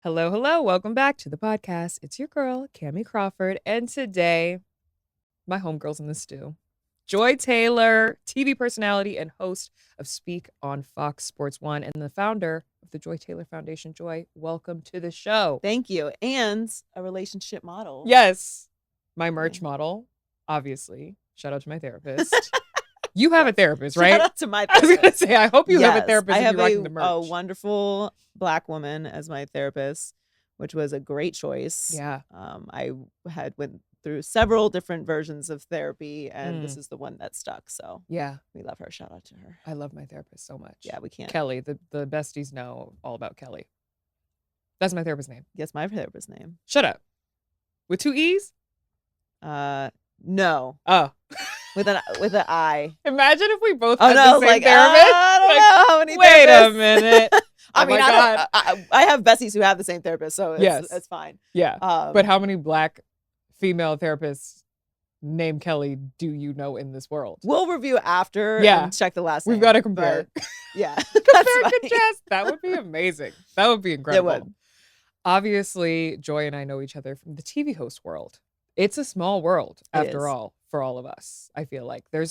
Hello, hello. Welcome back to the podcast. It's your girl, Kamie Crawford. And today, my homegirl's in the stew. Joy Taylor, TV personality and host of Speak on Fox Sports 1 and the founder of the Joy Taylor Foundation. Joy, welcome to the show. Thank you. And a relationship model. Yes. My merch model, obviously. Shout out to my therapist. You have a therapist, right? Shout out to my I was therapist. going to say, I hope you have a therapist I and have you're rocking the merch. a wonderful Black woman as my therapist, which was a great choice. Yeah. I went through several different versions of therapy, and this is the one that stuck. So yeah, we love her. Shout out to her. I love my therapist so much. Yeah, we can't. Kelly, the besties know all about Kelly. That's my therapist's name. Guess my therapist's name. Shut up. With 2 E's? No. Oh. With an I. Imagine if we both had the same like, therapist. I don't know how many Wait therapists. a minute. I mean, I have besties who have the same therapist, so it's fine. Yeah. But how many Black female therapists named Kelly do you know in this world? We'll review after and check the last name. We've got to compare. Yeah. Contrast. That would be amazing. That would be incredible. It would. Obviously, Joy and I know each other from the TV host world. It's a small world, after all, for all of us. I feel like I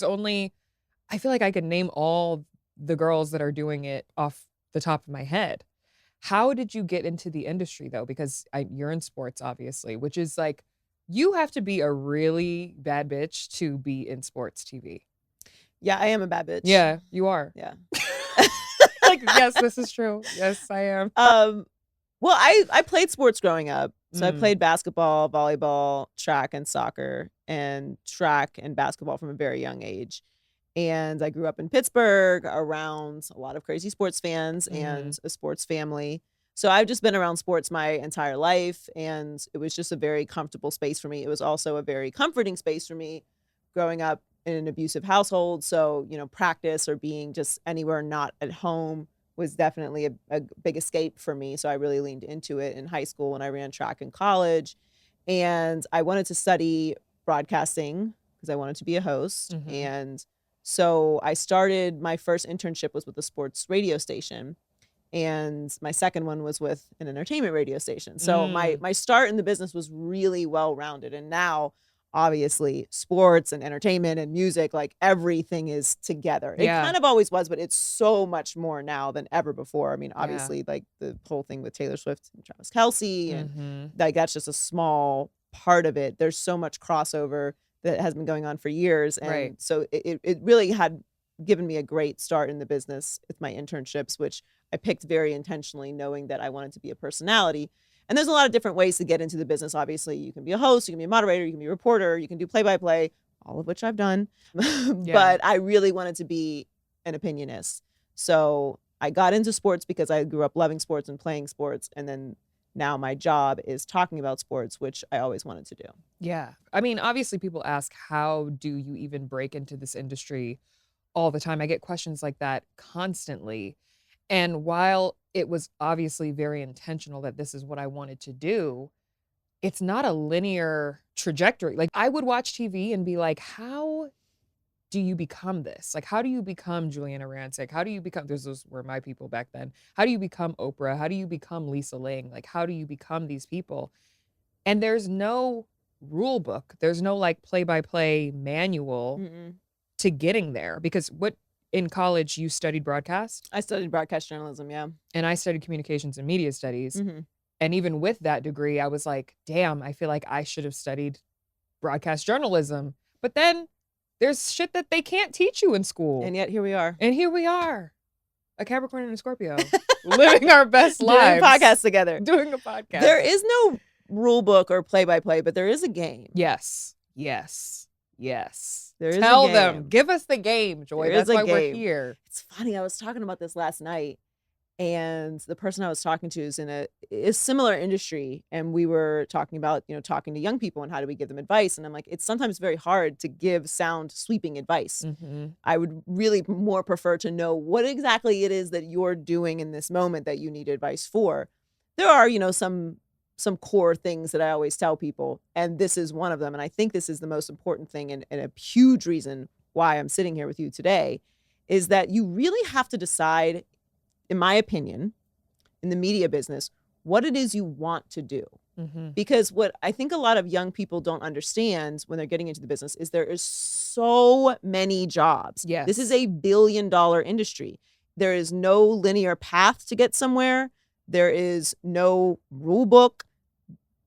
feel like I could name all the girls that are doing it off the top of my head. How did you get into the industry, though? Because you're in sports, obviously, which is like, you have to be a really bad bitch to be in sports TV. Yeah, I am a bad bitch. Yeah, you are. Yeah. Like, yes, this is true. Yes, I am. Well, I played sports growing up. So I played basketball, volleyball, track, and soccer, and track and basketball from a very young age. And I grew up in Pittsburgh around a lot of crazy sports fans and a sports family. So I've just been around sports my entire life, and it was just a very comfortable space for me. It was also a very comforting space for me growing up in an abusive household. So, practice or being just anywhere not at home was definitely a big escape for me. So I really leaned into it in high school when I ran track in college. And I wanted to study broadcasting because I wanted to be a host. And so I started, my first internship was with a sports radio station. And my second one was with an entertainment radio station. So my start in the business was really well-rounded. And now, obviously, sports and entertainment and music, like everything is together. It kind of always was, but it's so much more now than ever before. I mean, obviously, like the whole thing with Taylor Swift and Travis Kelce, and like that's just a small part of it. There's so much crossover that has been going on for years. And so it really had given me a great start in the business with my internships, which I picked very intentionally, knowing that I wanted to be a personality. And there's a lot of different ways to get into the business. Obviously, you can be a host, you can be a moderator, you can be a reporter, you can do play-by-play, all of which I've done. But I really wanted to be an opinionist. So I got into sports because I grew up loving sports and playing sports. And then now my job is talking about sports, which I always wanted to do. Yeah. I mean, obviously, people ask, how do you even break into this industry all the time? I get questions like that constantly. And while it was obviously very intentional that this is what I wanted to do, it's not a linear trajectory. Like, I would watch TV and be like, how do you become this? Like, how do you become Juliana Rancic? How do you become, those were my people back then. How do you become Oprah? How do you become Lisa Ling? Like, how do you become these people? And there's no rule book. There's no like play-by-play manual to getting there. Because in college, you studied broadcast? I studied broadcast journalism, yeah. And I studied communications and media studies. And even with that degree, I was like, damn, I feel like I should have studied broadcast journalism. But then there's shit that they can't teach you in school. And yet here we are. A Capricorn and a Scorpio, living our best lives. Doing a podcast together. Doing a podcast. There is no rule book or play-by-play, but there is a game. Yes. Tell them. Give us the game, Joy. That's why we're here. It's funny. I was talking about this last night, and the person I was talking to is in a similar industry, and we were talking about, talking to young people and how do we give them advice. And I'm like, it's sometimes very hard to give sound sweeping advice. I would really more prefer to know what exactly it is that you're doing in this moment that you need advice for. There are, some core things that I always tell people, and this is one of them. And I think this is the most important thing and a huge reason why I'm sitting here with you today, is that you really have to decide, in my opinion, in the media business, what it is you want to do. Mm-hmm. Because what I think a lot of young people don't understand when they're getting into the business is there is so many jobs. Yes. This is $1 billion industry. There is no linear path to get somewhere. There is no rule book.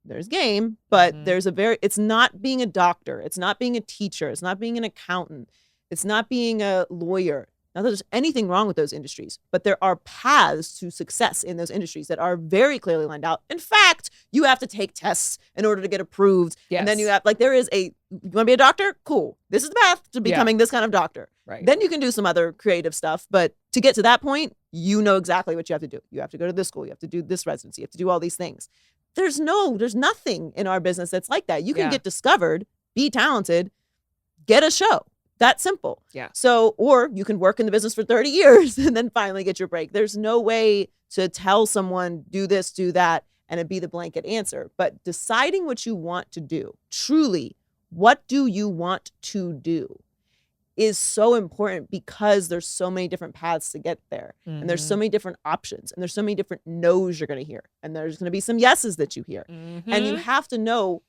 There's game, but it's not being a doctor. It's not being a teacher. It's not being an accountant. It's not being a lawyer. Not that there's anything wrong with those industries, but there are paths to success in those industries that are very clearly lined out. In fact, you have to take tests in order to get approved. Yes. And then you have, you want to be a doctor? Cool. This is the path to becoming this kind of doctor. Right. Then you can do some other creative stuff. But to get to that point, you know exactly what you have to do. You have to go to this school. You have to do this residency. You have to do all these things. There's nothing in our business that's like that. You can get discovered, be talented, get a show. That simple. Yeah. So, or you can work in the business for 30 years and then finally get your break. There's no way to tell someone, do this, do that, and it be the blanket answer. But deciding what you want to do, truly, what do you want to do, is so important because there's so many different paths to get there. And there's so many different options. And there's so many different no's you're going to hear. And there's going to be some yeses that you hear. And you have to know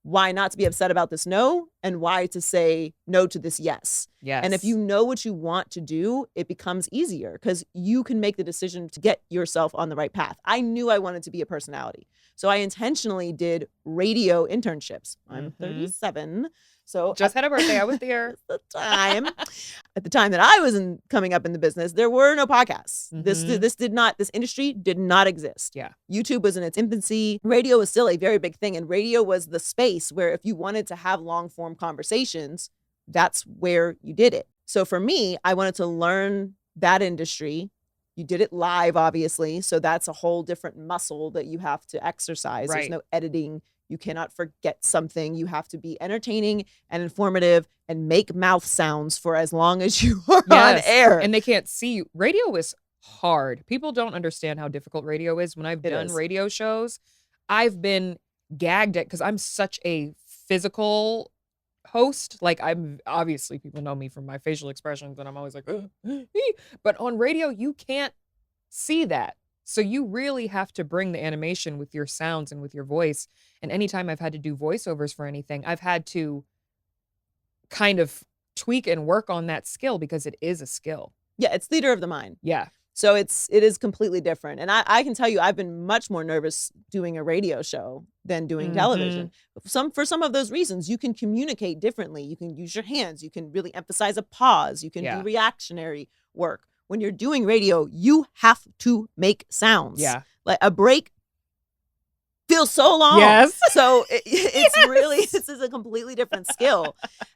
why not to be upset about this no and why to say no to this yes. Yes. And if you know what you want to do, it becomes easier because you can make the decision to get yourself on the right path. I knew I wanted to be a personality. So I intentionally did radio internships. I'm 37. So just had a birthday. I was there. At the time that I was coming up in the business, there were no podcasts. This industry did not exist. Yeah. YouTube was in its infancy. Radio was still a very big thing. And radio was the space where if you wanted to have long form conversations, that's where you did it. So for me, I wanted to learn that industry. You did it live, obviously. So that's a whole different muscle that you have to exercise. Right. There's no editing. You cannot forget something. You have to be entertaining and informative and make mouth sounds for as long as you are on air. And they can't see you. Radio is hard. People don't understand how difficult radio is. When I've done radio shows, I've been gagged at because I'm such a physical host. Like obviously people know me from my facial expressions and I'm always like, but on radio, you can't see that. So you really have to bring the animation with your sounds and with your voice. And anytime I've had to do voiceovers for anything, I've had to kind of tweak and work on that skill because it is a skill. Yeah, it's theater of the mind. Yeah. So it is completely different. And I can tell you, I've been much more nervous doing a radio show than doing television. For some of those reasons, you can communicate differently. You can use your hands. You can really emphasize a pause. You can do reactionary work. When you're doing radio, you have to make sounds. Yeah. Like a break feels so long. Yes. So it's really, this is a completely different skill.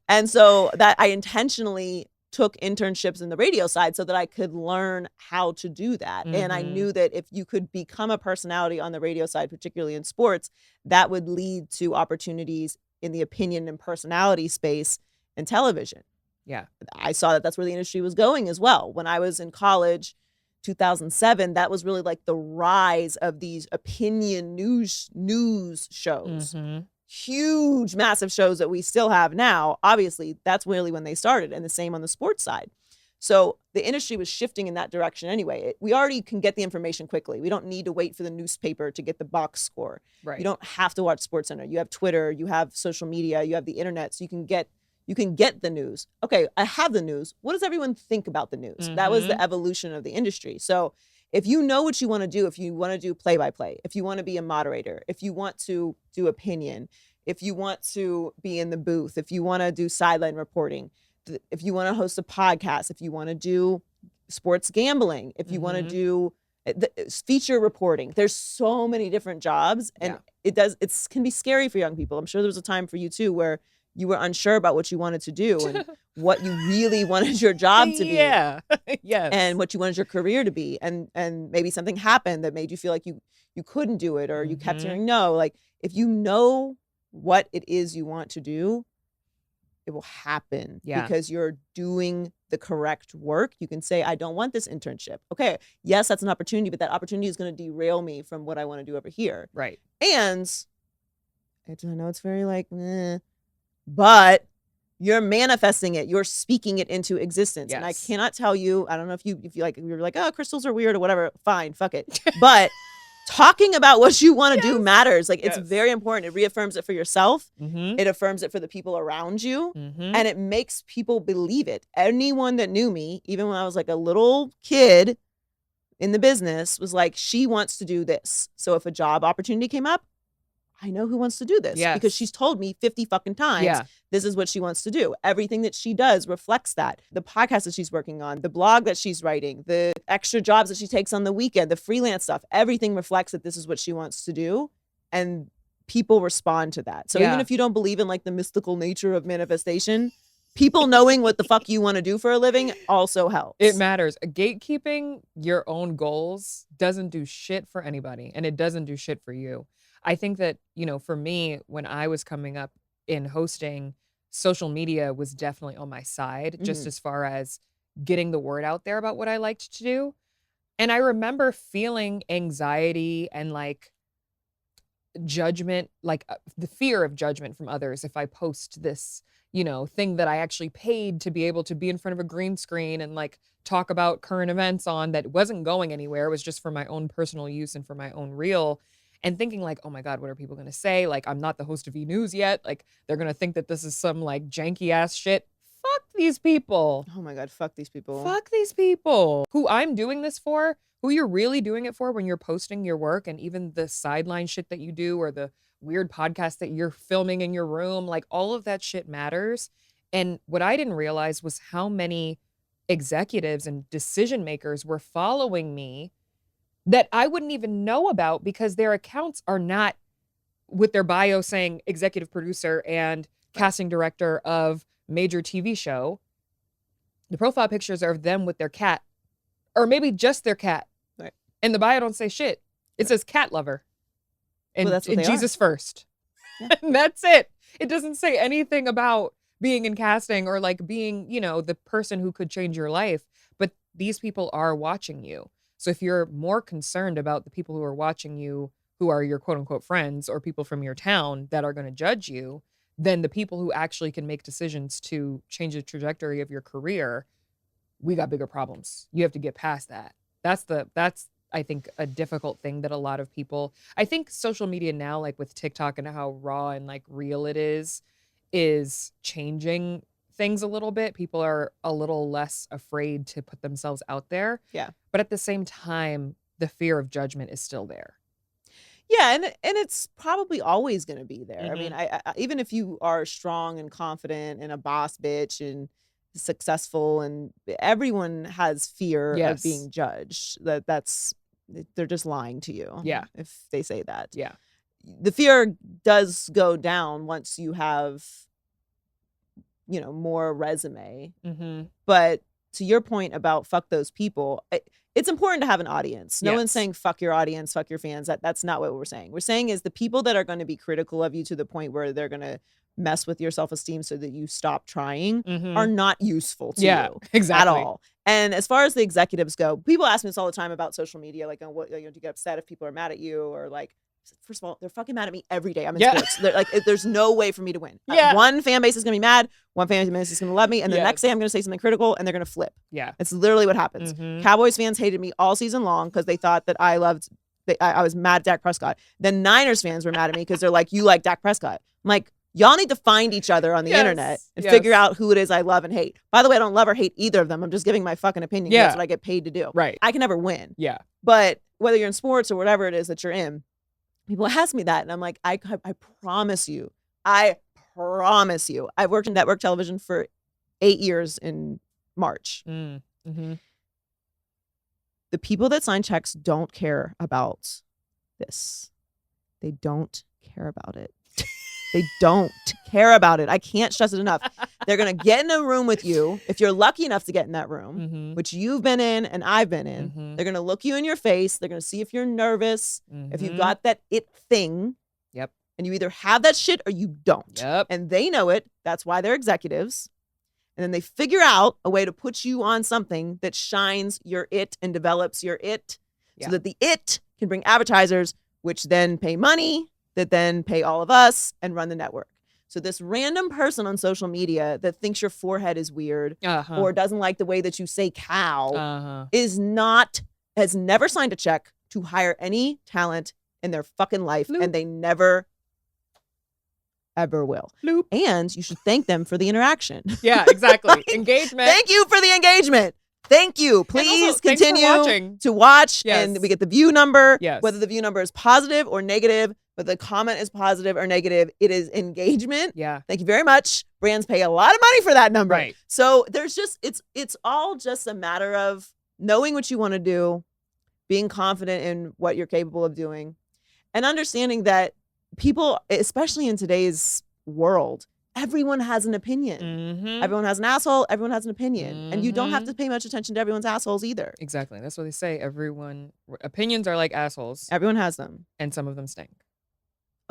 And so that I intentionally took internships in the radio side so that I could learn how to do that. And I knew that if you could become a personality on the radio side, particularly in sports, that would lead to opportunities in the opinion and personality space in television. Yeah. I saw that that's where the industry was going as well. When I was in college, 2007, that was really like the rise of these opinion news shows. Huge, massive shows that we still have now. Obviously, that's really when they started, and the same on the sports side. So the industry was shifting in that direction anyway. We already can get the information quickly. We don't need to wait for the newspaper to get the box score. Right. You don't have to watch SportsCenter. You have Twitter, you have social media, you have the internet, so you can get the news. Okay, I have the news. What does everyone think about the news? That was the evolution of the industry. So if you know what you want to do, if you want to do play-by-play, if you want to be a moderator, if you want to do opinion, if you want to be in the booth, if you want to do sideline reporting, if you want to host a podcast, if you want to do sports gambling, if you want to do feature reporting, there's so many different jobs, and it can be scary for young people. I'm sure there was a time for you too where you were unsure about what you wanted to do and what you really wanted your job to be. Yeah. Yes. And what you wanted your career to be. And maybe something happened that made you feel like you couldn't do it, or you kept hearing no. Like, if you know what it is you want to do, it will happen because you're doing the correct work. You can say, I don't want this internship. Okay, yes, that's an opportunity, but that opportunity is going to derail me from what I want to do over here. Right. And I know it's very like, but you're manifesting it. You're speaking it into existence. Yes. And I cannot tell you, I don't know if you're like, oh, crystals are weird or whatever. Fine, fuck it. But talking about what you want to do Yes. matters. Like, it's Yes. very important. It reaffirms it for yourself. Mhm. It affirms it for the people around you. Mhm. And it makes people believe it. Anyone that knew me, even when I was like a little kid in the business, was like, she wants to do this. So if a job opportunity came up, I know who wants to do this because Yes. she's told me 50 fucking times Yeah. this is what she wants to do. Everything that she does reflects that. The podcast that she's working on, the blog that she's writing, the extra jobs that she takes on the weekend, the freelance stuff, everything reflects that this is what she wants to do. And people respond to that. So even Yeah. if you don't believe in like the mystical nature of manifestation, people knowing what the fuck you want to do for a living also helps. It matters. Gatekeeping your own goals doesn't do shit for anybody, and it doesn't do shit for you. I think that, for me, when I was coming up in hosting, social media was definitely on my side, just as far as getting the word out there about what I liked to do. And I remember feeling anxiety and like judgment, like the fear of judgment from others if I post this, thing that I actually paid to be able to be in front of a green screen and like talk about current events on that wasn't going anywhere. It was just for my own personal use and for my own reel. And thinking like, oh my God, what are people going to say? Like, I'm not the host of E! News yet. Like, they're going to think that this is some like janky ass shit. Fuck these people. Oh my God, fuck these people. Fuck these people. Who I'm doing this for, who you're really doing it for when you're posting your work and even the sideline shit that you do or the weird podcast that you're filming in your room, like all of that shit matters. And what I didn't realize was how many executives and decision makers were following me that I wouldn't even know about because their accounts are not with their bio saying executive producer and casting director of major TV show. The profile pictures are of them with their cat, or maybe just their cat. Right. And the bio don't say shit. It says cat lover. And, Well, that's what and they Jesus first. Yeah. And that's it. It doesn't say anything about being in casting or like being, the person who could change your life. But these people are watching you. So if you're more concerned about the people who are watching you, who are your quote unquote friends or people from your town that are going to judge you, than the people who actually can make decisions to change the trajectory of your career, we got bigger problems. You have to get past that. That's I think a difficult thing that a lot of people, I think social media now, like with TikTok and how raw and like real it is changing things a little bit. People are a little less afraid to put themselves out there. Yeah. But at the same time, the fear of judgment is still there. Yeah, and it's probably always going to be there. I mean, I even if you are strong and confident and a boss bitch and successful, and everyone has fear Yes. of being judged. They're just lying to you. Yeah. If they say that. Yeah. The fear does go down once you have, more resume. Mm-hmm. But to your point about fuck those people, it's important to have an audience. No one's Yes. saying fuck your audience, fuck your fans. That's not what we're saying. We're saying is the people that are going to be critical of you to the point where they're going to mess with your self-esteem so that you stop trying Mm-hmm. are not useful to Yeah, you exactly. at all. And as far as the executives go, people ask me this all the time about social media, like, what, do you get upset if people are mad at you, or like, first of all, they're fucking mad at me every day. I'm in Yeah. sports. They're like, there's no way for me to win. Yeah. One fan base is gonna be mad. One fan base is gonna love me, and the Yes. next day I'm gonna say something critical, and they're gonna flip. Yeah. It's literally what happens. Mhm. Cowboys fans hated me all season long because they thought that I was mad at Dak Prescott. Then Niners fans were mad at me because they're like, you like Dak Prescott. I'm like, y'all need to find each other on the Yes. internet and Yes. figure out who it is I love and hate. By the way, I don't love or hate either of them. I'm just giving my fucking opinion. Yeah. That's what I get paid to do. Right. I can never win. Yeah. But whether you're in sports or whatever it is that you're in, people ask me that, and I'm like, I promise you. I've worked in network television for 8 years in March. Mm-hmm. The people that sign checks don't care about this. They don't care about it. They don't care about it. I can't stress it enough. They're going to get in a room with you. If you're lucky enough to get in that room, Mm-hmm. which you've been in and I've been in, Mhm. they're going to look you in your face. They're going to see if you're nervous, if you've Mhm. got that it thing. Yep. And you either have that shit or you don't. Yep. And they know it. That's why they're executives. And then they figure out a way to put you on something that shines your it and develops your it, Yeah. so that the it can bring advertisers, which then pay money, that then pay all of us and run the network. So this random person on social media that thinks your forehead is weird Uh-huh. or doesn't like the way that you say cow Uh-huh. has never signed a check to hire any talent in their fucking life, Bloop. and they never, ever will. Bloop. And you should thank them for the interaction. Yeah, exactly. Engagement. Thank you for the engagement. Thank you. Please also, thanks for continue watching. to watch, Yes. and we get the view number. Yes. Whether the view number is positive or negative, whether the comment is positive or negative, it is engagement. Yeah. Thank you very much. Brands pay a lot of money for that number. Right. So there's just, it's all just a matter of knowing what you want to do, being confident in what you're capable of doing, and understanding that people, especially in today's world, everyone has an opinion. Mm-hmm. Everyone has an asshole. Everyone has an opinion. And you don't have to pay much attention to everyone's assholes either. Exactly. That's what they say. Opinions are like assholes. Everyone has them. And some of them stink.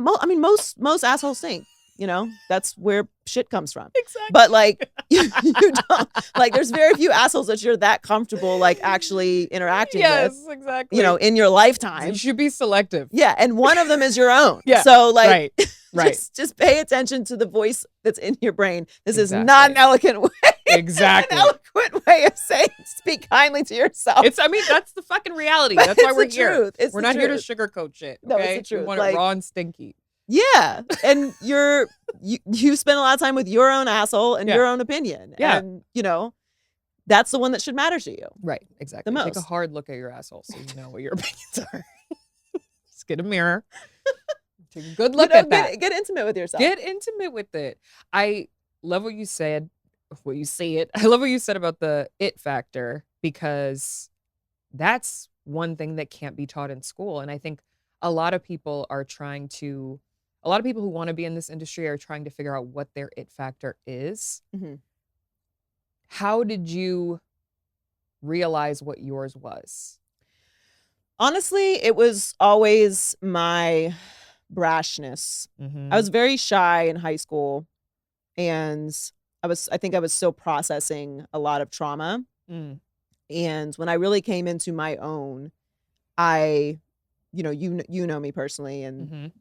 I mean, most assholes stink. You know, that's where shit comes from. Exactly. But like, you don't, like, there's very few assholes that you're that comfortable, like, actually interacting with. Yes, exactly. You know, in your lifetime. You should be selective. Yeah. And one of them is your own. Yeah. So like, Right. Just pay attention to the voice that's in your brain. This is Exactly. not an eloquent way. Exactly. An eloquent way of saying speak kindly to yourself. I mean, that's the fucking reality. But That's why it's we're the here. truth. It's We're the not here to truth. sugarcoat shit. No, it's Okay? the truth. We want Like- it raw and stinky. Yeah. And you spend a lot of time with your own asshole and Yeah. your own opinion. Yeah. And, you know, that's the one that should matter to you. Right. Exactly. The Take a most. hard look at your asshole so you know what your opinions are. Just get a mirror. Take a good look You know, at that. Get intimate with yourself. Get intimate with it. I love what you said. What you say it. I love what you said about the it factor, because that's one thing that can't be taught in school. And I think a lot of people who want to be in this industry are trying to figure out what their it factor is. Mhm. How did you realize what yours was? Honestly, it was always my brashness. I was very shy in high school, and I think I was still processing a lot of trauma. Mm. And when I really came into my own, you know me personally, and Mhm.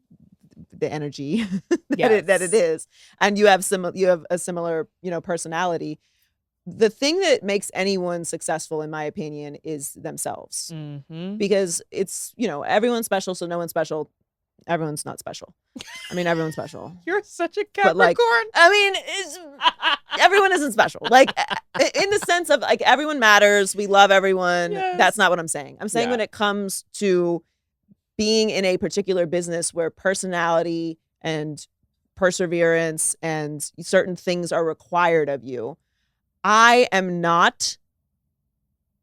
the energy that Yes. it is, and you have a similar, you know, personality. The thing that makes anyone successful, in my opinion, is themselves, Mhm. because it's, you know, everyone's special, so no one's special. Everyone's not special. I mean, everyone's special. You're such a But, like, Capricorn. I mean, everyone isn't special. Like, in the sense of, like, everyone matters. We love everyone. Yes. That's not what I'm saying. I'm saying Yeah. when it comes to being in a particular business where personality and perseverance and certain things are required of you, I am not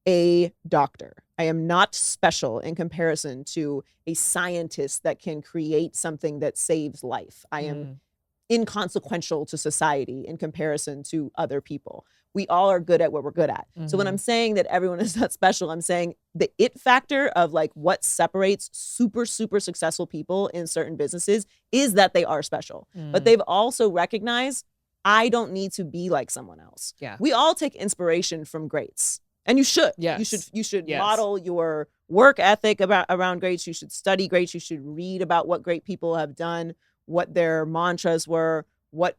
a doctor. I am not special in comparison to a scientist that can create something that saves life. I am inconsequential to society in comparison to other people. We all are good at what we're good at. So when I'm saying that everyone is not special, I'm saying the it factor of, like, what separates super, super successful people in certain businesses is that they are special. But they've also recognized, I don't need to be like someone else. Yeah. We all take inspiration from greats. And you should. Yes. You should Yes. model your work ethic around greats. You should study greats. You should read about what great people have done, what their mantras were, what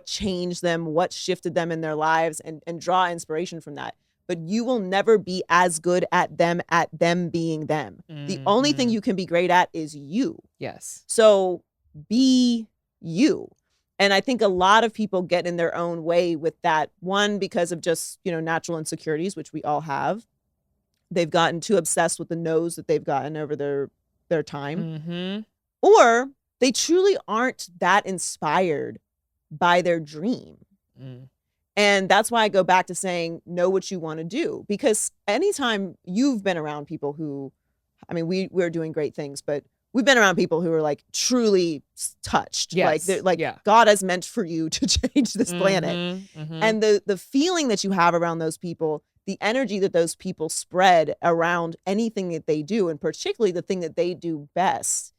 changed them, what shifted them in their lives, and draw inspiration from that. But you will never be as good at them being them. The only thing you can be great at is you. Yes. So be you. And I think a lot of people get in their own way with that. One, because of just, you know, natural insecurities, which we all have. They've gotten too obsessed with the no's that they've gotten over their time. Or they truly aren't that inspired by their dream. And that's why I go back to saying, know what you want to do. Because anytime you've been around people who, I mean, we're doing great things, but we've been around people who are, like, truly touched. Yes. Like, they're, like, Yeah. God has meant for you to change this planet. And the feeling that you have around those people, the energy that those people spread around anything that they do, and particularly the thing that they do best,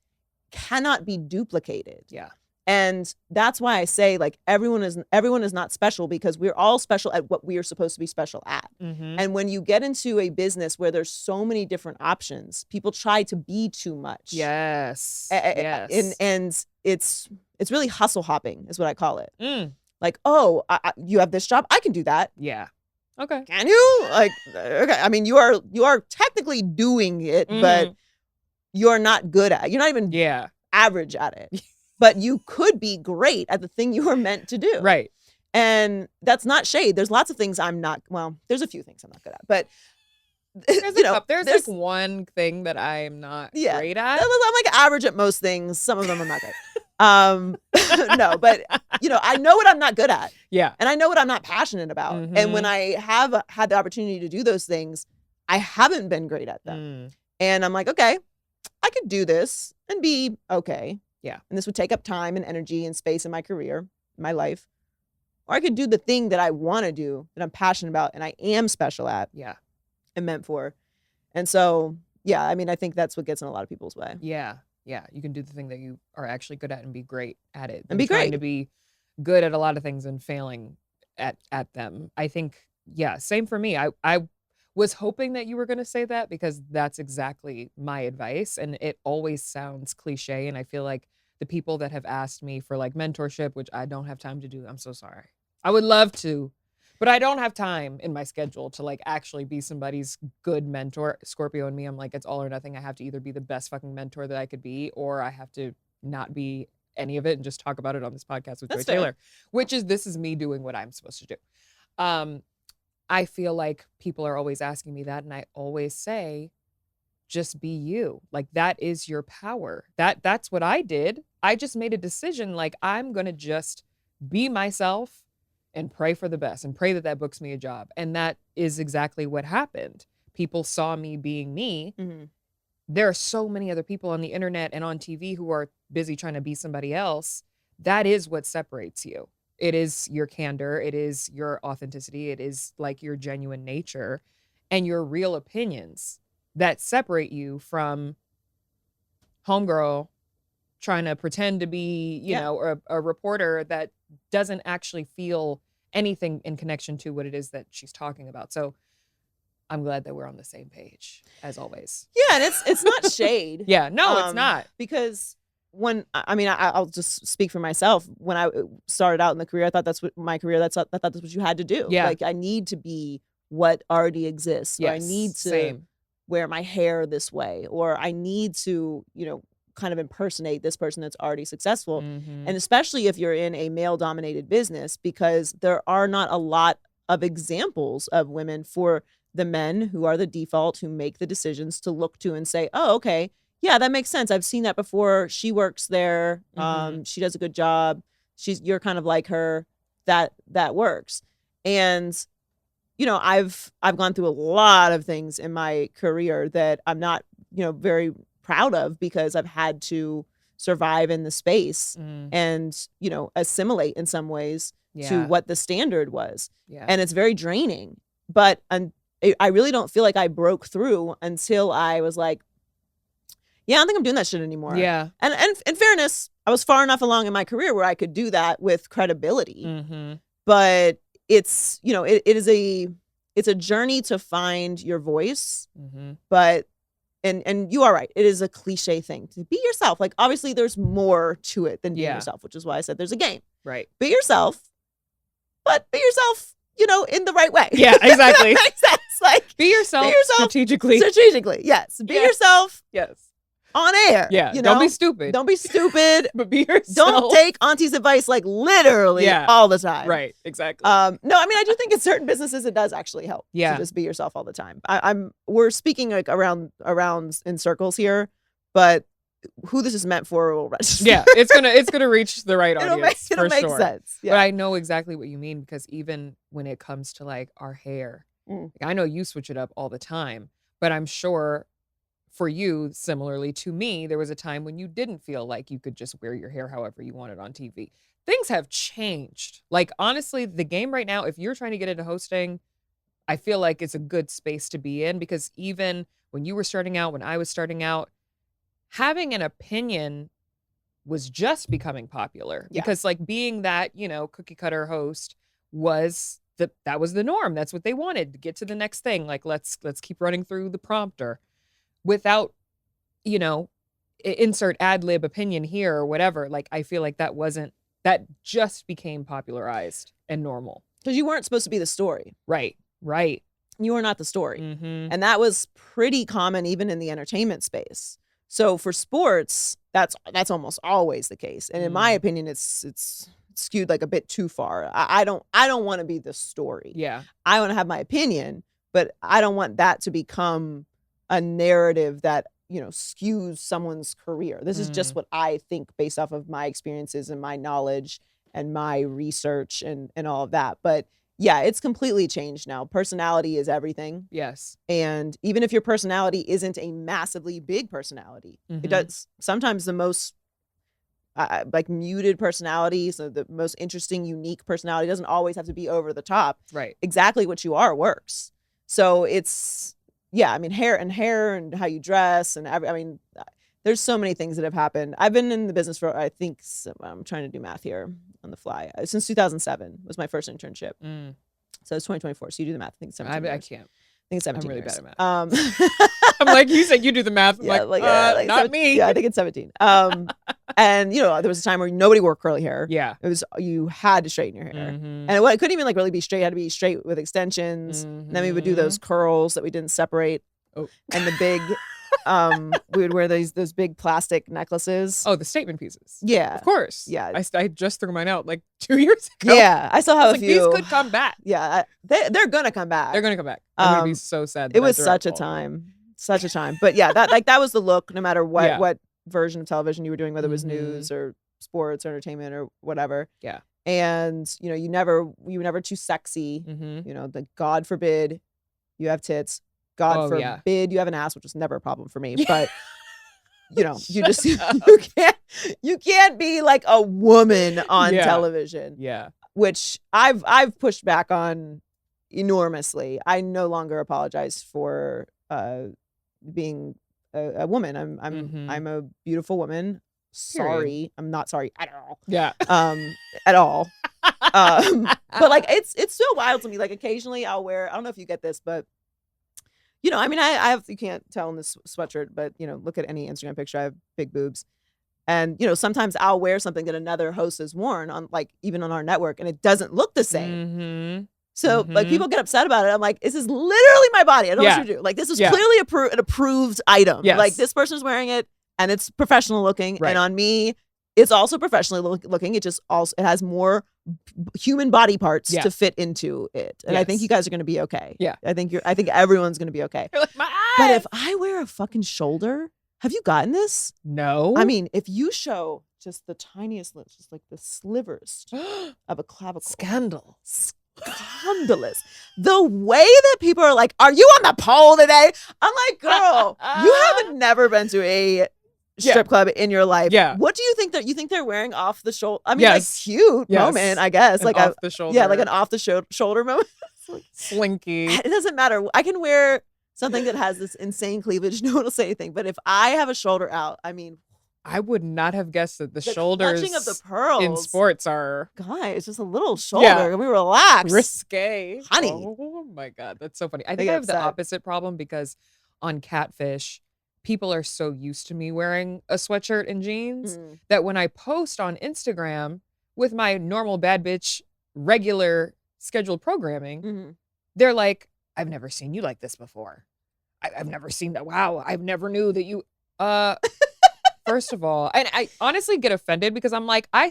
cannot be duplicated. Yeah. And that's why I say, like, everyone is not special, because we're all special at what we are supposed to be special at. And when you get into a business where there's so many different options, people try to be too much. Yes. Yes. And it's really hustle hopping is what I call it. Mm. Like, oh, you have this job, I can do that. Yeah. Okay. Can you? Like, okay. I mean, you are technically doing it, but you're not good at. You're not even Yeah. average at it. But you could be great at the thing you were meant to do. Right. And that's not shade. There's lots of things I'm not, well, there's a few things I'm not good at, but There's like one thing that I'm not great at. I'm like average at most things. Some of them I'm not great. No, but I know what I'm not good at. Yeah. And I know what I'm not passionate about. And when I have had the opportunity to do those things, I haven't been great at them. And I'm like, okay, I could do this and be okay. Yeah. And this would take up time and energy and space in my career, my life. Or I could do the thing that I want to do, that I'm passionate about, and I am special at. Yeah. And meant for. And so, yeah, I mean, I think that's what gets in a lot of people's way. Yeah. Yeah. You can do the thing that you are actually good at and be great at it. And be great. Trying to be good at a lot of things and failing at them. I think, yeah, same for me. I was hoping that you were going to say that because that's exactly my advice. And it always sounds cliche. And I feel like the people that have asked me for like mentorship, which I don't have time to do, I'm so sorry. I would love to, but I don't have time in my schedule to like actually be somebody's good mentor. Scorpio and me, I'm like, it's all or nothing. I have to either be the best fucking mentor that I could be, or I have to not be any of it and just talk about it on this podcast with Joy Taylor, which is, this is me doing what I'm supposed to do. I feel like people are always asking me that. And I always say, just be you. Like that is your power. That's what I did. I just made a decision. Like I'm going to just be myself and pray for the best and pray that books me a job. And that is exactly what happened. People saw me being me. Mm-hmm. There are so many other people on the internet and on TV who are busy trying to be somebody else. That is what separates you. It is your candor. It is your authenticity. It is like your genuine nature and your real opinions that separate you from homegirl trying to pretend to be, you know, a reporter that doesn't actually feel anything in connection to what it is that she's talking about. So I'm glad that we're on the same page as always. Yeah. And it's not shade. Yeah, no, it's not. Because I'll just speak for myself. When I started out in the career, I thought that's what my career, I thought that's what you had to do. Yeah. Like I need to be what already exists. Or I need to wear my hair this way, or I need to, kind of impersonate this person that's already successful. Mm-hmm. And especially if you're in a male dominated business, because there are not a lot of examples of women for the men who are the default, who make the decisions to look to and say, oh, okay, yeah, that makes sense. I've seen that before. She works there. Mm-hmm. She does a good job. You're kind of like her. That works. And, I've gone through a lot of things in my career that I'm not, very proud of, because I've had to survive in the space and, assimilate in some ways to what the standard was. Yeah. And it's very draining. But I really don't feel like I broke through until I was like, yeah, I don't think I'm doing that shit anymore. Yeah. And in fairness, I was far enough along in my career where I could do that with credibility. Mm-hmm. But it's, it's a journey to find your voice. Mm-hmm. But and you are right. It is a cliche thing to be yourself. Like obviously there's more to it than being yourself, which is why I said there's a game. Right. Be yourself, but be yourself, in the right way. Yeah, exactly. That makes sense. Like be yourself strategically. Strategically, yes. Be yourself. Yes. On air. Yeah. Don't be stupid. Don't be stupid. But be yourself. Don't take auntie's advice like literally all the time. Right. Exactly. No, I do think in certain businesses it does actually help. Yeah. To just be yourself all the time. We're speaking like around in circles here, but who this is meant for will register. Yeah, it's gonna reach the right audience. It'll make sense. Yeah. But I know exactly what you mean, because even when it comes to like our hair, like, I know you switch it up all the time, but I'm sure for you, similarly to me, there was a time when you didn't feel like you could just wear your hair however you wanted on TV. Things have changed. Like honestly, the game right now, if you're trying to get into hosting, I feel like it's a good space to be in, because even when you were starting out, when I was starting out, having an opinion was just becoming popular. Yeah. Because like being that, cookie cutter host that was the norm. That's what they wanted, to get to the next thing. Like let's keep running through the prompter without, insert ad lib opinion here or whatever. Like I feel like that just became popularized and normal. Because you weren't supposed to be the story. Right. You were not the story. Mm-hmm. And that was pretty common even in the entertainment space. So for sports, that's almost always the case. And in my opinion, it's skewed like a bit too far. I don't want to be the story. Yeah. I want to have my opinion, but I don't want that to become a narrative that, skews someone's career. This is just what I think based off of my experiences and my knowledge and my research and all of that. But yeah, it's completely changed now. Personality is everything. Yes. And even if your personality isn't a massively big personality, it does sometimes the most like muted personality, so the most interesting, unique personality doesn't always have to be over the top. Right. Exactly what you are works. So it's, hair and how you dress and there's so many things that have happened. I've been in the business for, I think, I'm trying to do math here on the fly. Since 2007 was my first internship. So it's 2024. So you do the math. I think it's 17 I years. can't. I think it's 17 I'm really years. bad at math. I'm like, you said you do the math. I'm like, not me. Yeah, I think it's 17. And there was a time where nobody wore curly hair. Yeah. It was, you had to straighten your hair. And it couldn't even like really be straight. It had to be straight with extensions. And then we would do those curls that we didn't separate. Oh. And the big, we would wear those big plastic necklaces. Oh, the statement pieces. Yeah. Of course. Yeah. I just threw mine out like 2 years ago. Yeah. I still have a few. These could come back. Yeah. They're going to come back. They're going to come back. I'm going to be so sad. It was such a time. Such a time. But yeah, that was the look, no matter what version of television you were doing, whether it was news or sports or entertainment or whatever. Yeah. And you were never too sexy. The God forbid you have tits. God forbid you have an ass, which was never a problem for me. But you can't be like a woman on television. Yeah. Which I've pushed back on enormously. I no longer apologize for being a woman. I'm a beautiful woman. Sorry. I'm not sorry at all. Yeah. At all. But like it's so wild to me. Like occasionally I'll wear, I don't know if you get this, but I have, you can't tell in this sweatshirt, but look at any Instagram picture. I have big boobs. And sometimes I'll wear something that another host has worn on, like, even on our network, and it doesn't look the same. So like people get upset about it. I'm like, this is literally my body. I don't know what you do. Like, this is clearly an approved item. Yes. Like, this person's wearing it and it's professional looking. Right. And on me, it's also professionally looking. It just also, it has more human body parts to fit into it. And I think you guys are going to be okay. Yeah. I think everyone's going to be okay. You're like, my eyes. But if I wear a fucking shoulder, have you gotten this? No. I mean, if you show just the tiniest lips, just like the slivers of a clavicle. Scandalous. The way that people are like, are you on the pole today? I'm like, girl, you haven't never been to a strip club in your life. Yeah. What do you think that they're wearing off the shoulder? I mean, like, cute moment, I guess. An like off the shoulder. Yeah, like an off the shoulder moment. Slinky. It doesn't matter. I can wear something that has this insane cleavage. No one will say anything. But if I have a shoulder out, I mean, I would not have guessed that the shoulders clutching of the pearls in sports are guys, just a little shoulder. We relax. Risque. Honey. Oh my God. That's so funny. I think I have the opposite problem because on Catfish, people are so used to me wearing a sweatshirt and jeans that when I post on Instagram with my normal bad bitch regular scheduled programming, they're like, I've never seen you like this before. I've never seen that. Wow. I've never knew that you, first of all, and I honestly get offended because I'm like, I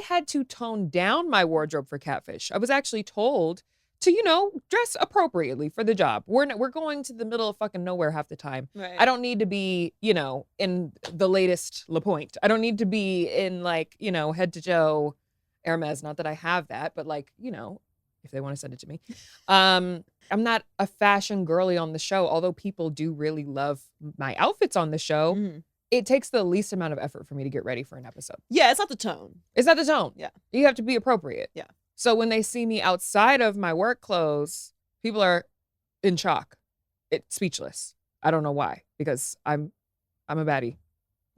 had to tone down my wardrobe for Catfish. I was actually told to, dress appropriately for the job. We're going to the middle of fucking nowhere half the time. Right. I don't need to be, in the latest La Pointe. I don't need to be in like, head to toe Hermes. Not that I have that, but like, if they want to send it to me. I'm not a fashion girly on the show, although people do really love my outfits on the show. It takes the least amount of effort for me to get ready for an episode. Yeah, it's not the tone. It's not the tone. Yeah. You have to be appropriate. Yeah. So when they see me outside of my work clothes, people are in shock. It's speechless. I don't know why, because I'm a baddie.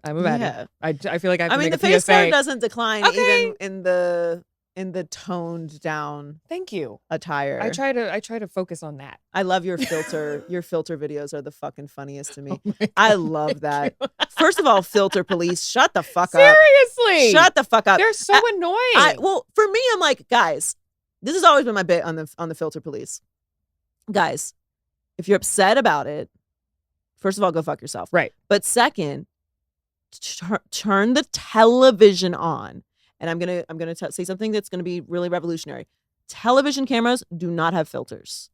I'm a baddie. Yeah. I feel like I have to make the a face PSA. part doesn't decline even in the toned down. Thank you. Attire. I try to focus on that. I love your filter. Your filter videos are the fucking funniest to me. I love that. First of all, filter police, shut the fuck up. Seriously. Shut the fuck up. They're so annoying. Well, for me, I'm like, guys, this has always been my bit on the filter police. Guys, if you're upset about it, first of all, go fuck yourself. Right. But second, turn the television on. And I'm gonna say something that's gonna be really revolutionary. Television cameras do not have filters.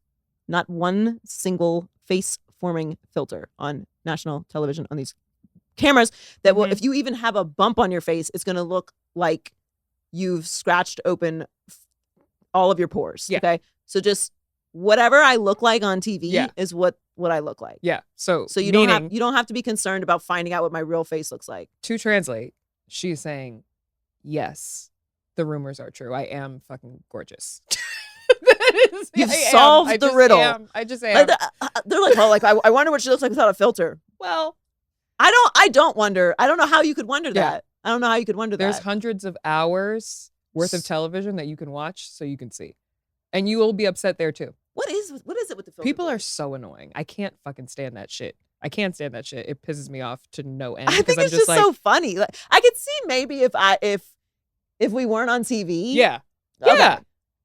Not one single face-forming filter on national television on these cameras that will, if you even have a bump on your face, it's gonna look like you've scratched open all of your pores. Yeah. Okay. So just whatever I look like on TV is what I look like. Yeah. So you don't have to be concerned about finding out what my real face looks like. To translate, she's saying, yes, the rumors are true. I am fucking gorgeous. You've solved the riddle. I just am. They're like, well, like I wonder what she looks like without a filter. Well, I don't wonder. I don't know how you could wonder that. I don't know how you could wonder that. There's hundreds of hours worth of television that you can watch so you can see. And you will be upset there too. What is it with the filter? People are so annoying. I can't fucking stand that shit. I can't stand that shit. It pisses me off to no end. I think it's just like, so funny. Like, I could see maybe if we weren't on TV. Yeah. Okay. Yeah.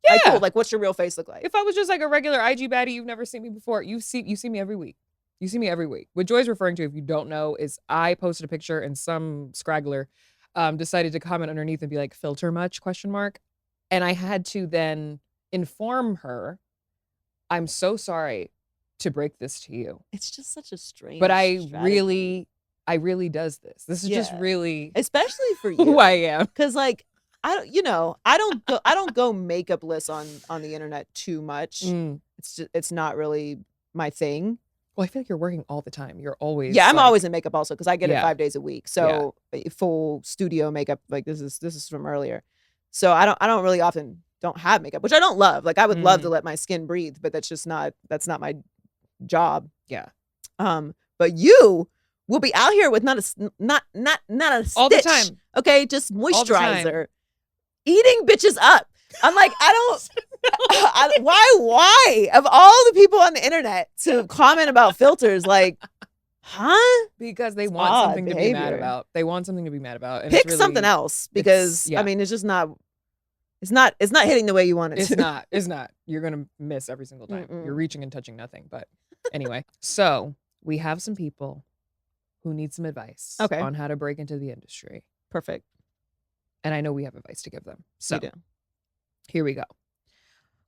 Like, cool. Like, what's your real face look like? If I was just like a regular IG baddie, you've never seen me before. You see me every week. You see me every week. What Joy's referring to, if you don't know, is I posted a picture and some scraggler decided to comment underneath and be like, filter much, ? And I had to then inform her, I'm so sorry to break this to you. It's just such a strange But I strategy. really does this. This is just really, especially for you. Who I am. Because like, I don't go makeupless on the internet too much. It's not really my thing. Well, I feel like you're working all the time. You're always I'm always in makeup also because I get it 5 days a week. So Yeah. full studio makeup, like this is from earlier. So I don't really often don't have makeup, which I don't love. Like I would love to let my skin breathe, but that's not my job. Yeah. But you will be out here with not a stitch. All the time. Okay, just moisturizer. Eating bitches up. I'm like, why? Of all the people on the internet to comment about filters, like, huh? Because they want something to be mad about. They want something to be mad about. And pick it's really, something else because I mean, it's just not. It's not hitting the way you want it to. It's not. You're gonna miss every single time. You're reaching and touching nothing. But anyway, so we have some people who need some advice on how to break into the industry. Perfect. And I know we have advice to give them. So you do. Here we go.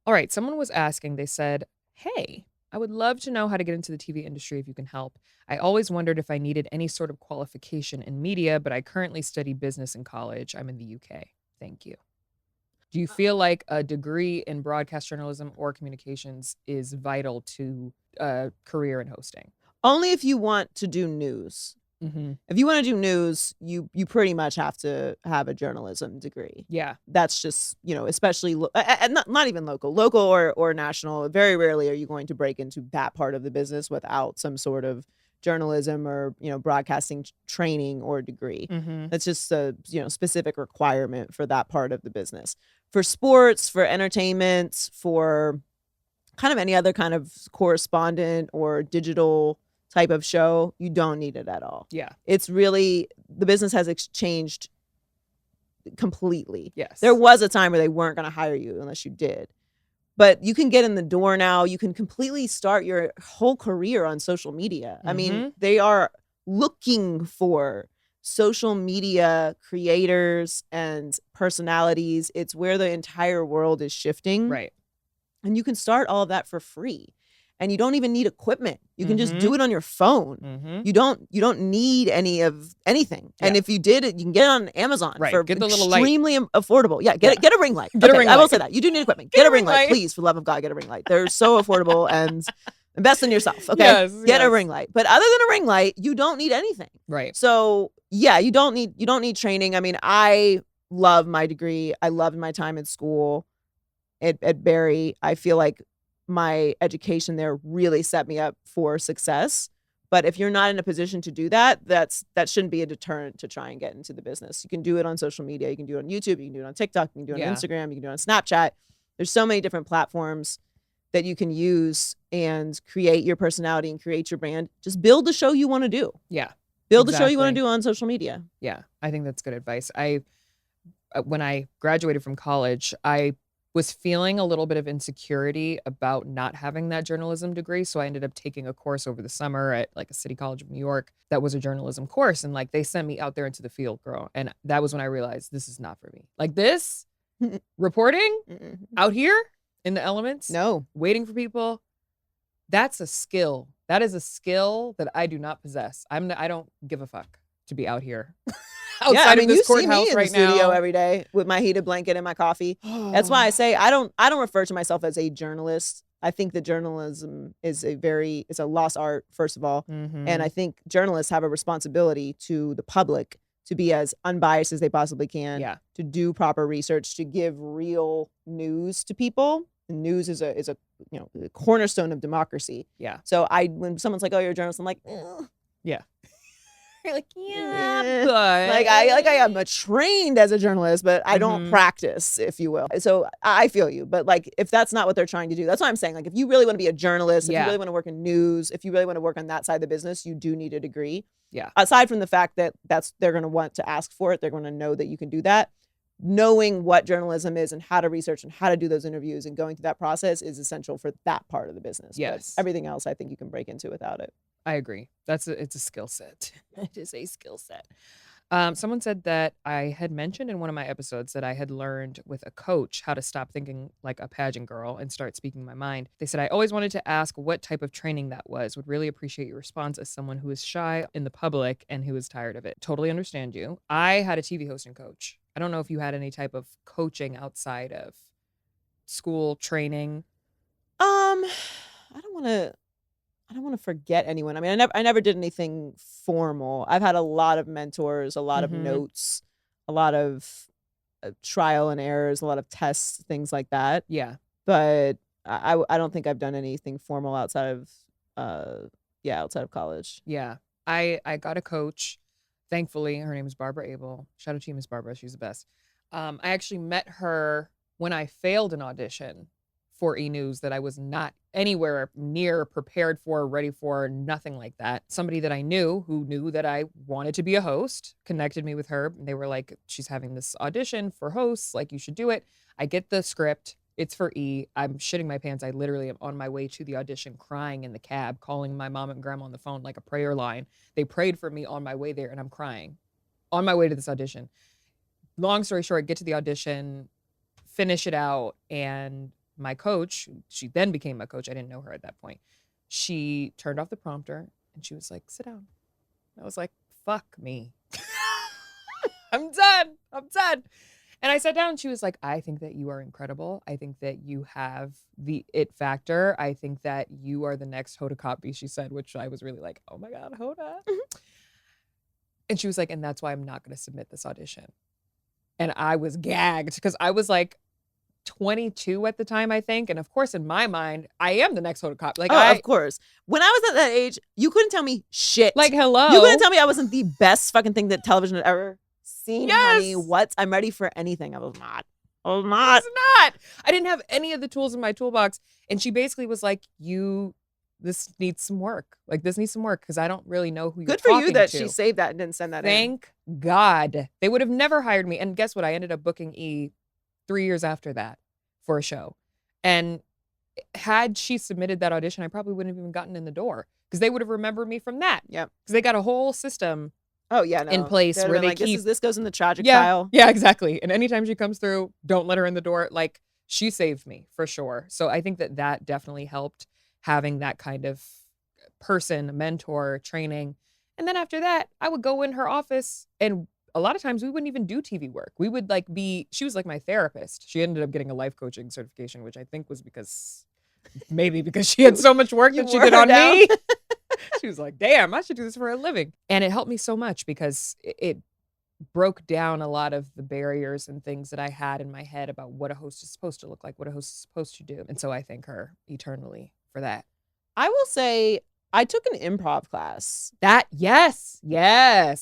All right. Someone was asking, they said, hey, I would love to know how to get into the TV industry if you can help. I always wondered if I needed any sort of qualification in media, but I currently study business in college. I'm in the UK. Thank you. Do you feel like a degree in broadcast journalism or communications is vital to a career in hosting? Only if you want to do news. If you want to do news, you pretty much have to have a journalism degree. Yeah. That's just, especially not even local or national. Very rarely are you going to break into that part of the business without some sort of journalism or, broadcasting training or degree. That's just a, specific requirement for that part of the business. For sports, for entertainment, for kind of any other kind of correspondent or digital type of show, you don't need it at all. Yeah. It's really, the business has changed completely. Yes. There was a time where they weren't going to hire you unless you did. But you can get in the door now. You can completely start your whole career on social media. I mean, they are looking for social media creators and personalities. It's where the entire world is shifting. Right. And you can start all of that for free. And you don't even need equipment. You can just do it on your phone. You don't need anything. Yeah. And if you did it, you can get it on Amazon for get the little extremely affordable. Yeah, get a ring light. Get a ring light. I will say that. You do need equipment. Get a ring light. Please, for the love of God, get a ring light. They're so affordable and invest in yourself. Okay. Yes, get a ring light. But other than a ring light, you don't need anything. Right. So yeah, you don't need training. I mean, I love my degree. I loved my time at school at Barry. I feel like my education there really set me up for success. But if you're not in a position to do that, that shouldn't be a deterrent to try and get into the business. You can do it on social media. You can do it on YouTube. You can do it on TikTok. You can do it on Instagram. You can do it on Snapchat. There's so many different platforms that you can use and create your personality and create your brand. Just build the show you want to do. Yeah. Build the show you want to do on social media. Yeah. I think that's good advice. When I graduated from college, I was feeling a little bit of insecurity about not having that journalism degree. So I ended up taking a course over the summer at like a city college of New York that was a journalism course. And like they sent me out there into the field, girl. And that was when I realized this is not for me. Like this reporting out here in the elements, No. waiting for people, that's a skill. That is a skill that I do not possess. I don't give a fuck to be out here. Outside of this you see courthouse me in right the studio now. every day with my heated blanket and my coffee. That's why I say I don't refer to myself as a journalist. I think that journalism is it's a lost art, first of all. And I think journalists have a responsibility to the public to be as unbiased as they possibly can, to do proper research, to give real news to people. And news is a the cornerstone of democracy. Yeah. So when someone's like, "Oh, you're a journalist," I'm like, ugh. Yeah. You're like, but but I am trained as a journalist, but I don't practice, if you will. So I feel you. But like, if that's not what they're trying to do, that's what I'm saying. Like, if you really want to be a journalist, if you really want to work in news, if you really want to work on that side of the business, you do need a degree. Yeah. Aside from the fact that they're going to want to ask for it, they're going to know that you can do that. Knowing what journalism is and how to research and how to do those interviews and going through that process is essential for that part of the business. Yes. But everything else, I think you can break into without it. I agree. It's a skill set. It is a skill set. Someone said that I had mentioned in one of my episodes that I had learned with a coach how to stop thinking like a pageant girl and start speaking my mind. They said, I always wanted to ask what type of training that was. Would really appreciate your response as someone who is shy in the public and who is tired of it. Totally understand you. I had a TV hosting coach. I don't know if you had any type of coaching outside of school training. I don't want to forget anyone. I mean, I never did anything formal. I've had a lot of mentors, a lot of notes, a lot of trial and errors, a lot of tests, things like that. Yeah. But I don't think I've done anything formal outside of college. Yeah. I got a coach. Thankfully, her name is Barbara Abel. Shout out to you, Miss Barbara. She's the best. I actually met her when I failed an audition for E! News that I was not anywhere near prepared for, ready for, nothing like that. Somebody that I knew who knew that I wanted to be a host connected me with her. They were like, she's having this audition for hosts. Like, you should do it. I get the script. It's for E! I'm shitting my pants. I literally am on my way to the audition, crying in the cab, calling my mom and grandma on the phone like a prayer line. They prayed for me on my way there, and I'm crying on my way to this audition. Long story short, get to the audition, finish it out, and my coach, she then became my coach. I didn't know her at that point. She turned off the prompter, and she was like, sit down. I was like, fuck me. I'm done. And I sat down and she was like, I think that you are incredible. I think that you have the it factor. I think that you are the next Hoda Kotb, she said, which I was really like, oh my God, Hoda. And she was like, and that's why I'm not going to submit this audition. And I was gagged because I was like 22 at the time, I think. And of course, in my mind, I am the next Hoda Kotb. Like, of course. When I was at that age, you couldn't tell me shit. Like, hello. You couldn't tell me I wasn't the best fucking thing that television had ever seen, yes. honey. What? I'm ready for anything. I was not. I didn't have any of the tools in my toolbox. And she basically was like, this needs some work. Like, this needs some work because I don't really know who you're talking to. Good for you that to. she saved that and didn't send that Thank God. They would have never hired me. And guess what? I ended up booking E! 3 years after that for a show. And had she submitted that audition, I probably wouldn't have even gotten in the door because they would have remembered me from that. Yep. Because they got a whole system in place They'd where they like, keep... This goes in the tragic pile. Yeah, exactly. And anytime she comes through, don't let her in the door. Like, she saved me for sure. So I think that definitely helped, having that kind of person, mentor, training. And then after that, I would go in her office, and a lot of times we wouldn't even do TV work. We would she was like my therapist. She ended up getting a life coaching certification, which I think was because she had so much work that she did on me. She was like, damn, I should do this for a living. And it helped me so much because it broke down a lot of the barriers and things that I had in my head about what a host is supposed to look like, what a host is supposed to do. And so I thank her eternally for that. I will say I took an improv class. Yes.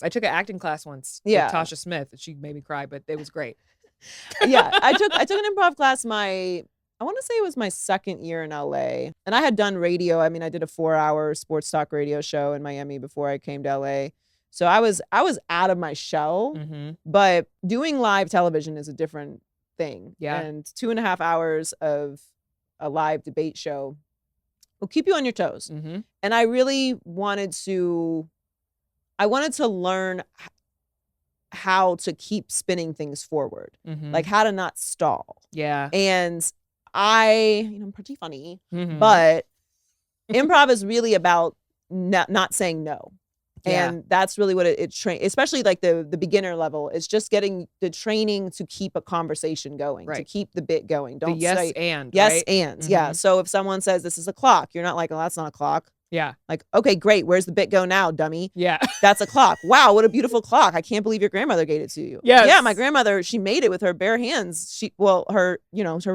I took an acting class once with Tasha Smith. She made me cry, but it was great. I took an improv class I want to say it was my second year in LA. And I had done radio. I mean, I did a 4-hour sports talk radio show in Miami before I came to LA. So I was out of my shell, but doing live television is a different thing. Yeah. And 2.5 hours of a live debate show will keep you on your toes. Mm-hmm. And I really wanted to learn how to keep spinning things forward, Mm-hmm. like how to not stall. Yeah. And I'm pretty funny, Mm-hmm. but improv is really about not saying no. Yeah. And that's really what it trains, especially like the beginner level. It's just getting the training to keep a conversation going, to Right. keep the bit going. The Don't yes say and, yes right? and. Yeah. Mhm. So if someone says this is a clock, you're not like, oh, that's not a clock. Yeah. Like, okay, great. Where's the bit go now, dummy? Yeah. That's a clock. Wow, what a beautiful clock. I can't believe your grandmother gave it to you. Yes. Yeah, my grandmother, she made it with her bare hands. Her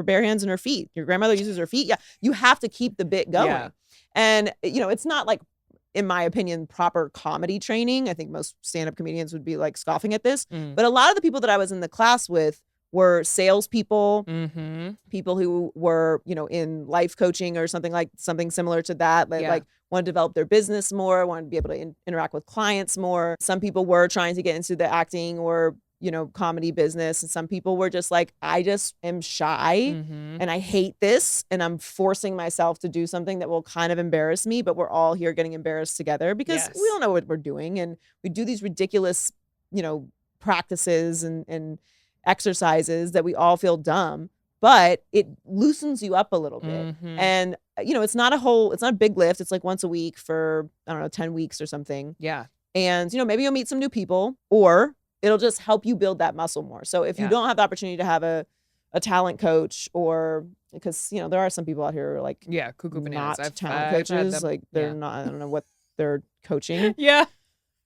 bare hands and her feet. Your grandmother uses her feet. Yeah. You have to keep the bit going. Yeah. And, it's not like, in my opinion, proper comedy training. I think most stand-up comedians would be like scoffing at this. Mm. But a lot of the people that I was in the class with were salespeople, Mm-hmm. people who were, in life coaching or something similar to that. Like want to develop their business more, want to be able to interact with clients more. Some people were trying to get into the acting or, comedy business. And some people were just like, I just am shy Mm-hmm. and I hate this. And I'm forcing myself to do something that will kind of embarrass me, but we're all here getting embarrassed together because Yes. we don't know what we're doing. And we do these ridiculous, practices and exercises that we all feel dumb, but it loosens you up a little bit. Mhm. And, it's not a big lift. It's like once a week for, I don't know, 10 weeks or something. Yeah. And, maybe you'll meet some new people, or it'll just help you build that muscle more. So if you Yeah. don't have the opportunity to have a talent coach, or because, there are some people out here who are like, Yeah. Cuckoo bananas. not I've talent had coaches. them. Like they're Yeah. not, I don't know what they're coaching. Yeah.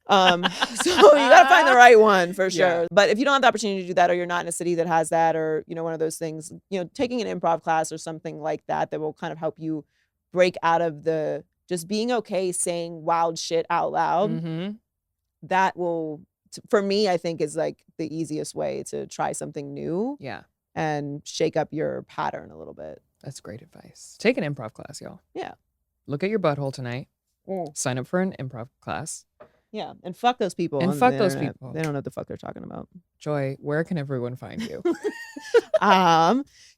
So you got to find the right one for sure. Yeah. But if you don't have the opportunity to do that, or you're not in a city that has that, or, one of those things, taking an improv class or something like that will kind of help you break out of the just being okay saying wild shit out loud. Mm-hmm. That will, for me, I think is like the easiest way to try something new Yeah. and shake up your pattern a little bit. That's great advice. Take an improv class, y'all. Yeah. Look at your butthole tonight. Sign up for an improv class. Yeah. And fuck those people. And on fuck the those internet. people. They don't know what the fuck they're talking about. Joy, where can everyone find you?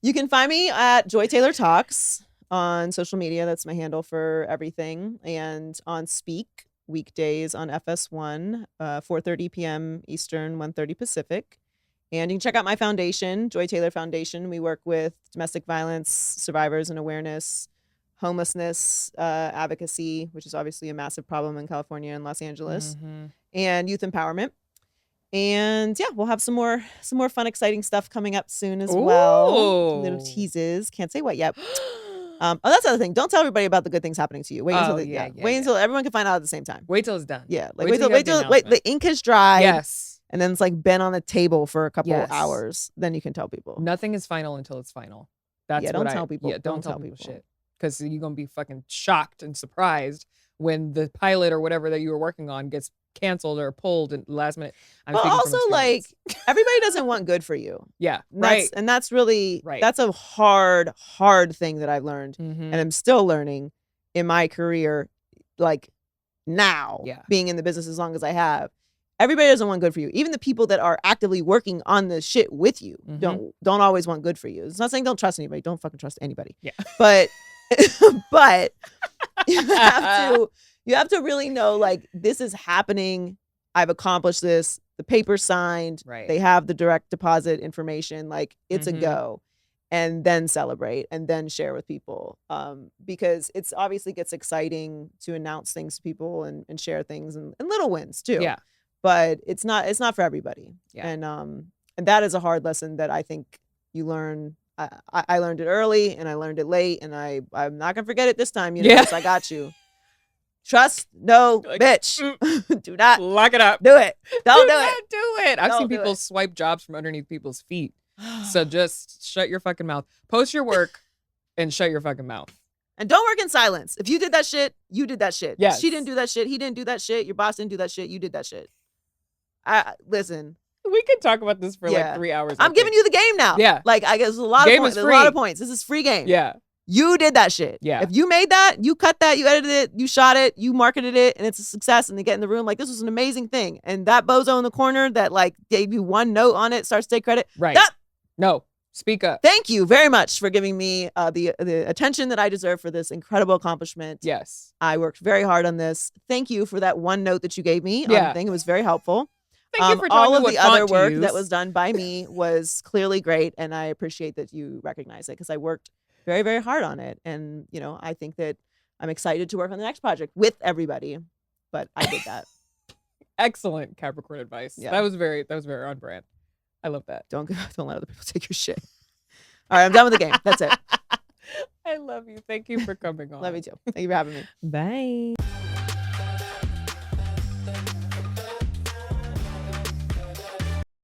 You can find me at Joy Taylor Talks on social media. That's my handle for everything. And on Speak, weekdays on FS1, 4:30 p.m. Eastern, 1:30 Pacific. And you can check out my foundation, Joy Taylor Foundation. We work with domestic violence survivors and awareness, homelessness advocacy, which is obviously a massive problem in California and Los Angeles, Mm-hmm. and youth empowerment. And yeah, we'll have some more fun, exciting stuff coming up soon as well. Some little Ooh. teases. Can't say what yet. That's the other thing. Don't tell everybody about the good things happening to you. Wait until until everyone can find out at the same time. Wait till it's done. Yeah, like Wait till the ink is dry. Yes. And then it's like been on the table for a couple Yes. hours. Then you can tell people. Nothing is final until it's final. That's Yeah, what don't tell people. Yeah, don't tell tell people people. shit. Because you're going to be fucking shocked and surprised when the pilot or whatever that you were working on gets canceled or pulled at the last minute. But also, like, everybody doesn't want good for you. Yeah, And right. that's really, Right. that's a hard thing that I've learned. Mm-hmm. And I'm still learning in my career, like now, Yeah. being in the business as long as I have. Everybody doesn't want good for you. Even the people that are actively working on the shit with you Mhm. don't always want good for you. It's not saying don't trust anybody. Don't fucking trust anybody. Yeah. But but you have to really know, like, this is happening. I've accomplished this. The paper's signed. Right. They have the direct deposit information. Like, it's Mhm. a go. And then celebrate and then share with people. Because it's obviously gets exciting to announce things to people and share things and little wins too. Yeah. But it's not for everybody. Yeah. And that is a hard lesson that I think you learn. I learned it early and I learned it late, and I'm not gonna forget it this time. Universe, I got you. Trust, no, Like, bitch. Do not Lock it up. do it. Don't do it. not do it. I've Don't seen do people it. swipe jobs from underneath people's feet. So just shut your fucking mouth. Post your work and shut your fucking mouth. And don't work in silence. If you did that shit, you did that shit. Yes. She didn't do that shit. He didn't do that shit. Your boss didn't do that shit. You did that shit. Listen. We could talk about this for Yeah. like 3 hours. I'm giving you the game now. Yeah. Like, I guess there's a lot Game of points. is There's a lot free. of points. This is free game. Yeah. You did that shit. Yeah. If you made that, you cut that, you edited it, you shot it, you marketed it, and it's a success, and they get in the room like, this was an amazing thing. And that bozo in the corner that like gave you one note on it starts to take credit. Right. That- No. Speak up. Thank you very much for giving me the attention that I deserve for this incredible accomplishment. Yes. I worked very hard on this. Thank you for that one note that you gave me on the Yeah. thing. It was very helpful. Thank you for telling All me of what the other font to work that use. was done by me was clearly great, and I appreciate that you recognize it because I worked very, very hard on it. And, you know, I think that I'm excited to work on the next project with everybody, but I did that. Excellent Capricorn advice. Yeah. That was very on brand. I love that. Don't let other people take your shit. All right, I'm done with the game. That's it. I love you. Thank you for coming on. Love you too. Thank you for having me. Bye.